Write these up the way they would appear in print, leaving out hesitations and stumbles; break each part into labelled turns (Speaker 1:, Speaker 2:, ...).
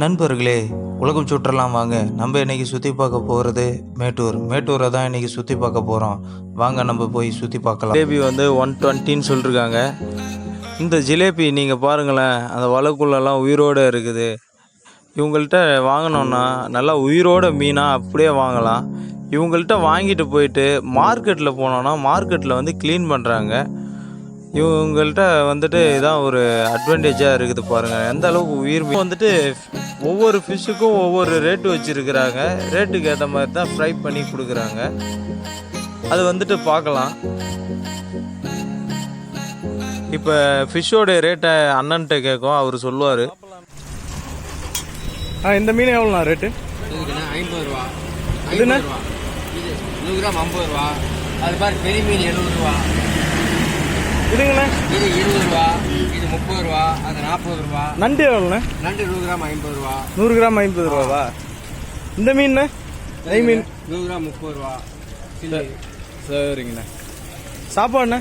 Speaker 1: நண்பர்களே, உலகம் சுற்றலாம் வாங்க. நம்ம இன்றைக்கி சுற்றி பார்க்க போகிறது மேட்டூரை தான் இன்றைக்கி சுற்றி பார்க்க போகிறோம். வாங்க நம்ம போய் சுற்றி பார்க்கலாம். ஜிலேபி வந்து 120ன்னு சொல்லியிருக்காங்க. இந்த ஜிலேபி நீங்கள் பாருங்களேன், அந்த வலைக்குள்ளெல்லாம் உயிரோடு இருக்குது. இவங்கள்ட்ட வாங்கினோன்னா நல்லா உயிரோட மீனாக அப்படியே வாங்கலாம். இவங்கள்ட்ட வாங்கிட்டு போயிட்டு மார்க்கெட்டில் போனோன்னா மார்க்கெட்டில் வந்து க்ளீன் பண்ணுறாங்க. இவங்கள்ட்ட வந்துட்டு இதான் ஒரு அட்வான்டேஜாக இருக்குது பாருங்கள், எந்த அளவுக்கு உயிர் வந்துட்டு ஒவ்வொரு ஃபிஷ்ஷுக்கும் ஒவ்வொரு ரேட்டு வச்சுருக்கிறாங்க. ரேட்டுக்கு ஏற்ற மாதிரி தான் ஃப்ரை பண்ணி கொடுக்குறாங்க. அது வந்துட்டு பார்க்கலாம். இப்போ ஃபிஷ்ஷோடைய ரேட்டை அண்ணன்ட்ட கேட்கும், அவர் சொல்லுவார்.
Speaker 2: இந்த மீன் எவ்வளோண்ணா ரேட்டு?
Speaker 3: 50 ரூபா.
Speaker 2: இதுண்ணா
Speaker 3: 100 கிராம் 50 ரூபா. அது மாதிரி பெரிய மீன் 70 ரூபா.
Speaker 2: இதுங்கண்ணா
Speaker 3: இது 20 ரூபா. இது 30 ரூபா. அது 40 ரூபா.
Speaker 2: நண்டு எவ்வளோண்ணா?
Speaker 3: நண்டு 100 கிராம் 50 ரூபா.
Speaker 2: 100 கிராம் 50 ரூபாவா? இந்த மீன் நெய் மீன்
Speaker 3: 100 கிராம் 30 ரூபா.
Speaker 2: சரிங்கண்ணா. சாப்பாடுண்ணா?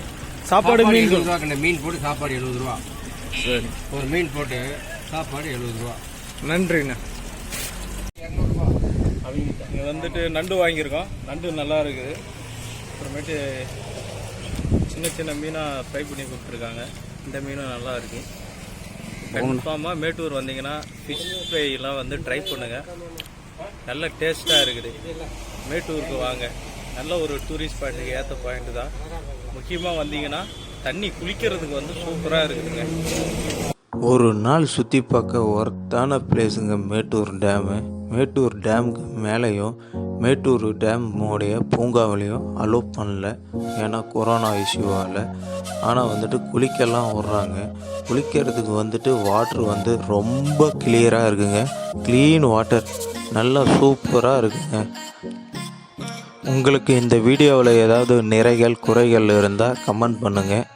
Speaker 2: சாப்பாடு மீன்
Speaker 3: 70 ரூபா. மீன் போட்டு சாப்பாடு 70 ரூபா.
Speaker 2: சரி,
Speaker 3: ஒரு மீன் போட்டு சாப்பாடு 70 ரூபா.
Speaker 2: நன்றிண்ணா.
Speaker 3: 200 ரூபா.
Speaker 2: இங்கே வந்துட்டு நண்டு வாங்கியிருக்கோம். நண்டு நல்லா இருக்குது. அப்புறமேட்டு சின்ன சின்ன மீனாக ஃப்ரை பண்ணி கொடுத்துருக்காங்க. இந்த மீனும் நல்லா இருக்குது. கன்ஃபார்மாக மேட்டூர் வந்தீங்கன்னா ஃபிஷ் ஃப்ரைலாம் வந்து ட்ரை பண்ணுங்கள். நல்ல டேஸ்ட்டாக இருக்குது. மேட்டூருக்கு வாங்க. நல்ல ஒரு டூரிஸ்ட் பாயிண்ட்டுக்கு ஏற்ற பாயிண்ட்டு தான். முக்கியமாக வந்தீங்கன்னா தண்ணி குளிக்கிறதுக்கு வந்து சூப்பராக இருக்குதுங்க.
Speaker 1: ஒரு நாள் சுற்றி பார்க்க ஒர்த்தான பிளேஸுங்க மேட்டூர் டேமு. மேட்டூர் டேமுக்கு மேலேயும் மேட்டூர் டேமுடைய பூங்காவிலையும் அலோவ் பண்ணல, ஏன்னா கொரோனா இஷ்யூவால். ஆனால் வந்துட்டு குளிக்கெல்லாம் விட்றாங்க. குளிக்கிறதுக்கு வந்துட்டு வாட்ரு வந்து ரொம்ப கிளியராக இருக்குங்க. க்ளீன் வாட்டர், நல்லா சூப்பராக இருக்குங்க. உங்களுக்கு இந்த வீடியோவில் ஏதாவது நிறைகள் குறைகள் இருந்தால் கமெண்ட் பண்ணுங்கள்,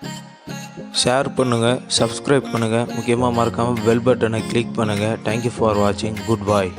Speaker 1: ஷேர் பண்ணுங்கள், சப்ஸ்கிரைப் பண்ணுங்கள். முக்கியமாக மறக்காமல் பெல் பட்டனை கிளிக் பண்ணுங்கள். தேங்க்யூ ஃபார் வாட்சிங். குட் பாய்.